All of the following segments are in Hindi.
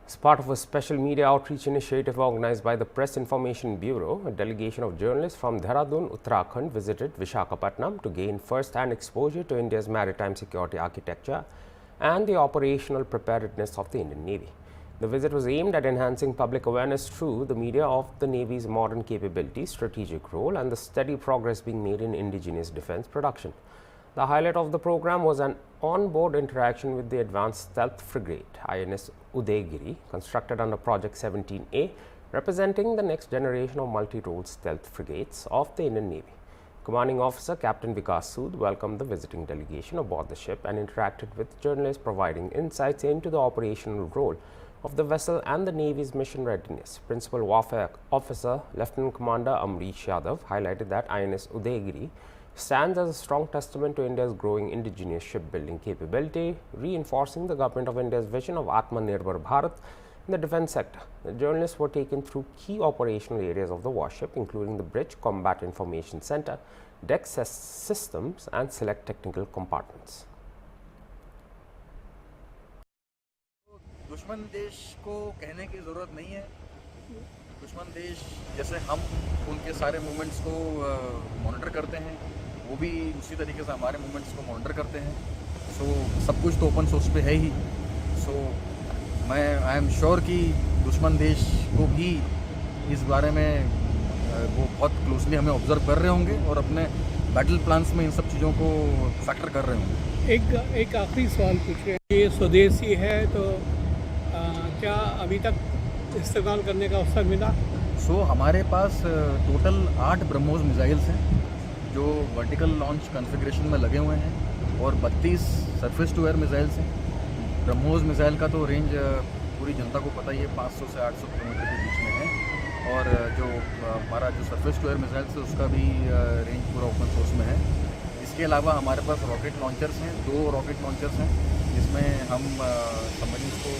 As part of a special media outreach initiative organized by the Press Information Bureau, a delegation of journalists from Dehradun, Uttarakhand visited Visakhapatnam to gain first-hand exposure to India's maritime security architecture and the operational preparedness of the Indian Navy. The visit was aimed at enhancing public awareness through the media of the Navy's modern capabilities, strategic role, and the steady progress being made in indigenous defense production. The highlight of the program was an on-board interaction with the Advanced Stealth Frigate INS Udaygiri, constructed under Project 17A, representing the next generation of multi-role stealth frigates of the Indian Navy. Commanding Officer Captain Vikas Sood welcomed the visiting delegation aboard the ship and interacted with journalists, providing insights into the operational role of the vessel and the Navy's mission readiness. Principal Warfare Officer Lieutenant Commander Amrish Yadav highlighted that INS Udaygiri stands as a strong testament to India's growing indigenous shipbuilding capability, reinforcing the Government of India's vision of Atmanirbhar Bharat in the defense sector. The journalists were taken through key operational areas of the warship, including the bridge, combat information center, deck systems, and select technical compartments. दुश्मन देश को कहने की ज़रूरत नहीं है। दुश्मन देश जैसे हम उनके सारे मूवमेंट्स को मॉनिटर करते हैं, वो भी उसी तरीके से हमारे मूवमेंट्स को मॉनिटर करते हैं। सो सब कुछ तो ओपन सोर्स पे है ही। सो आई एम श्योर कि दुश्मन देश को भी इस बारे में वो बहुत क्लोजली हमें ऑब्जर्व कर रहे होंगे और अपने बैटल प्लान्स में इन सब चीज़ों को फैक्टर कर रहे होंगे। एक आखिरी सवाल पूछ रहे हैं, ये स्वदेशी है तो क्या अभी तक इस्तेमाल करने का अवसर मिला? हमारे पास टोटल 8 ब्रह्मोस मिसाइल्स हैं जो वर्टिकल लॉन्च कॉन्फ़िगरेशन में लगे हुए हैं और 32 सरफेस टू एयर मिसाइल्स हैं। ब्रह्मोस मिसाइल का तो रेंज पूरी जनता को पता ही है, 500 से 800 किलोमीटर के बीच में है और जो हमारा जो सरफेस टू एयर मिसाइल्स है उसका भी रेंज पूरा ओपन सोर्स में है। इसके अलावा हमारे पास रॉकेट लॉन्चर्स हैं, 2 रॉकेट लॉन्चर्स हैं जिसमें हम सबमरीन्स को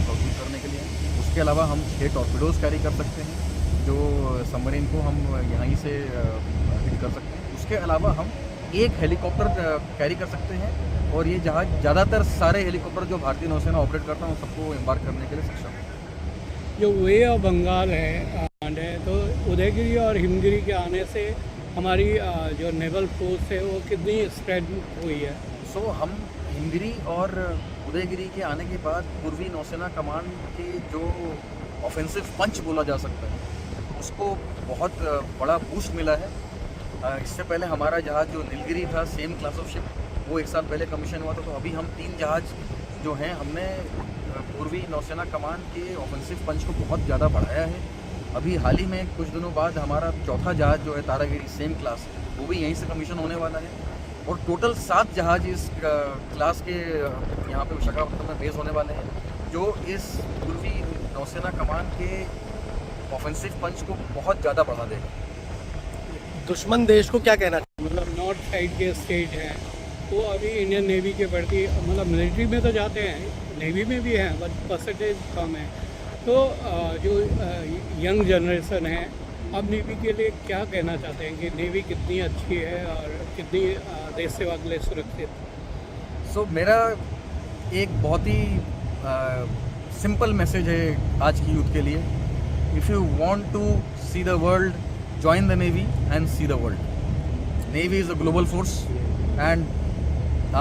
प्रोड्यूस करने के लिए। उसके अलावा हम 6 टॉर्पीडोज़ कैरी कर सकते हैं जो सबमरीन को हम यहीं से हिट कर सकते हैं। उसके अलावा हम एक हेलीकॉप्टर कैरी कर सकते हैं और ये जहाज ज़्यादातर सारे हेलीकॉप्टर जो भारतीय नौसेना ऑपरेट करता है उन सबको एम्बार्क करने के लिए सक्षम है। जो वे ऑफ बंगाल है तो उदयगिरी और हिमगिरी के आने से हमारी जो नेवल फोर्स है वो कितनी स्प्रेड हुई है? हम हिमगिरी और उदयगिरी के आने के बाद पूर्वी नौसेना कमांड के जो ऑफेंसिव पंच बोला जा सकता है उसको बहुत बड़ा बूस्ट मिला है। इससे पहले हमारा जहाज़ जो नीलगिरी था, सेम क्लास ऑफ शिप, वो 1 साल पहले कमीशन हुआ था। तो अभी हम 3 जहाज़ जो हैं हमने पूर्वी नौसेना कमांड के ऑफेंसिव पंच को बहुत ज़्यादा बढ़ाया है। अभी हाल ही में कुछ दिनों बाद हमारा 4था जहाज़ जो है तारागिरी, सेम क्लास, वो भी यहीं से कमीशन होने वाला है और टोटल 7 जहाज़ इस क्लास के यहाँ पे विशाखापट्टनम में बेस होने वाले हैं जो इस पूर्वी नौसेना कमान के ऑफेंसिव पंच को बहुत ज़्यादा बढ़ा देगा। दुश्मन देश को क्या कहना चाहिए? मतलब नॉर्थ साइड के स्टेट हैं वो अभी इंडियन नेवी के प्रति, मतलब मिलिट्री में तो जाते हैं, नेवी में भी हैं बट परसेंटेज कम है। तो जो यंग जनरेशन है अब नेवी के लिए क्या कहना चाहते हैं कि नेवी कितनी अच्छी है और कितनी देश सेवा के लिए सुरक्षित? मेरा एक बहुत ही सिंपल मैसेज है आज की यूथ के लिए। If you want to see the world, join the navy and see the world. Navy is a global force and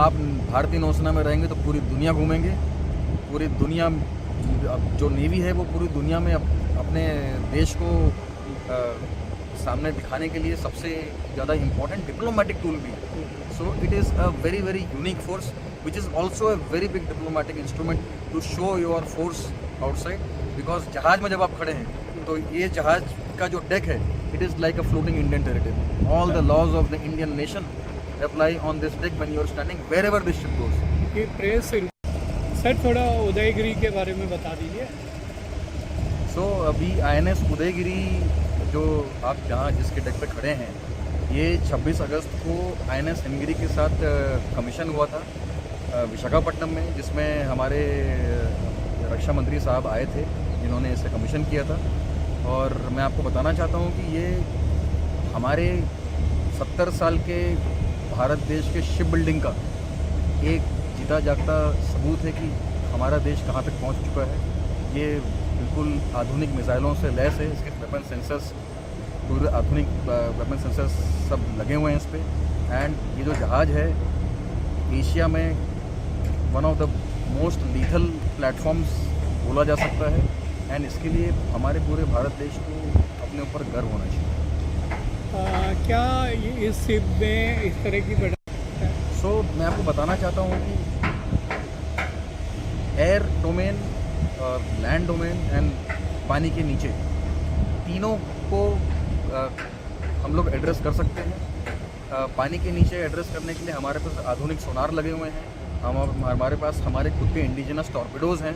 आप भारतीय नौसेना में रहेंगे तो पूरी दुनिया घूमेंगे। पूरी दुनिया, जो नेवी है वो पूरी दुनिया में अपने देश को सामने दिखाने के लिए सबसे ज़्यादा इम्पोर्टेंट डिप्लोमेटिक टूल भी है। So it is a very very unique force which is also a very big diplomatic instrument to show your force outside. Because जहाज़ में जब आप खड़े हैं तो ये जहाज़ का जो डेक है it is like a floating Indian territory. All the laws of the Indian nation apply on this deck when you are standing wherever this ship goes. ये प्रेस सर थोड़ा उदयगिरी के बारे में बता दीजिए। अभी INS उदयगिरी जो आप जहाँ जिसके डेक पे खड़े हैं, ये 26 अगस्त को INS हिमगिरी के साथ कमीशन हुआ था विशाखापट्टनम में, जिसमें हमारे रक्षा मंत्री साहब आए थे जिन्होंने इसे कमीशन किया था। और मैं आपको बताना चाहता हूँ कि ये हमारे 70 साल के भारत देश के शिप बिल्डिंग का एक जीता जागता सबूत है कि हमारा देश कहाँ तक पहुँच चुका है। ये बिल्कुल आधुनिक मिसाइलों से लैस है। इसके वेपन सेंसर्स पूरे आधुनिक वेपन सेंसर्स सब लगे हुए हैं इस पर। एंड ये जो जहाज़ है एशिया में one of the most lethal platforms बोला जा सकता है। एंड इसके लिए हमारे पूरे भारत देश को अपने ऊपर गर्व होना चाहिए। क्या इस शिप में इस तरह की सो मैं आपको बताना चाहता हूँ कि air domain, land domain and पानी के नीचे तीनों को हम लोग एड्रेस कर सकते हैं। पानी के नीचे एड्रेस करने के लिए हमारे पास आधुनिक सोनार लगे हुए हैं। हमारे पास हमारे खुद के इंडिजिनस टॉर्पेडोज़ हैं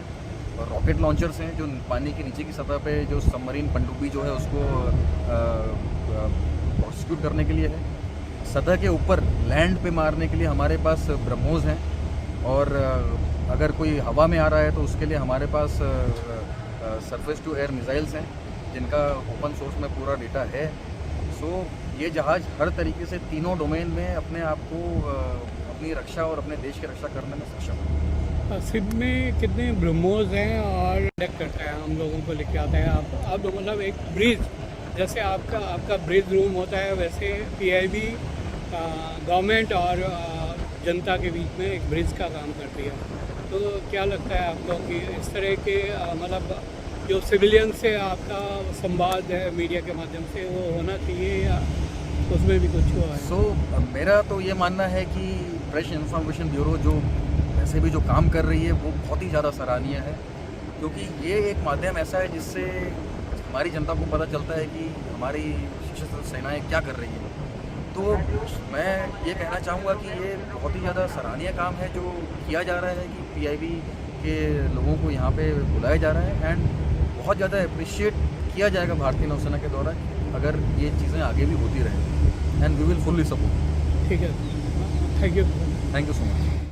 और रॉकेट लॉन्चर्स हैं जो पानी के नीचे की सतह पे जो सबमरीन पनडुब्बी जो है उसको प्रोसिक्यूट करने के लिए है। सतह के ऊपर लैंड पे मारने के लिए हमारे पास ब्रह्मोस हैं। और अगर कोई हवा में आ रहा है तो उसके लिए हमारे पास सरफेस टू एयर मिसाइल्स हैं जिनका ओपन सोर्स में पूरा डेटा है। सो ये जहाज़ हर तरीके से तीनों डोमेन में अपने आप को अपनी रक्षा और अपने देश की रक्षा करने में सक्षम है। शिप में कितने ब्रह्मोस हैं और कंडक्ट करता है, हम लोगों को लेके आता है। आप मतलब एक ब्रिज, जैसे आपका ब्रिज रूम होता है, वैसे PIB गवर्नमेंट और जनता के बीच में एक ब्रिज का काम करती है। तो क्या लगता है आपको कि इस तरह के मतलब जो सिविलियन से आपका संवाद है मीडिया के माध्यम से वो होना चाहिए या उसमें भी कुछ हुआ है? सो मेरा तो ये मानना है कि प्रेस इंफॉर्मेशन ब्यूरो जो वैसे भी जो काम कर रही है वो बहुत ही ज़्यादा सराहनीय है, क्योंकि ये एक माध्यम ऐसा है जिससे हमारी जनता को पता चलता है कि हमारी सशस्त्र सेनाएं क्या कर रही हैं। तो मैं ये कहना चाहूँगा कि ये बहुत ही ज़्यादा सराहनीय काम है जो किया जा रहा है कि PIB के लोगों को यहाँ पे बुलाया जा रहा है। एंड बहुत ज़्यादा अप्रिशिएट किया जाएगा भारतीय नौसेना के द्वारा अगर ये चीज़ें आगे भी होती रहें। And we will fully support. ठीक है, थैंक यू सो मच।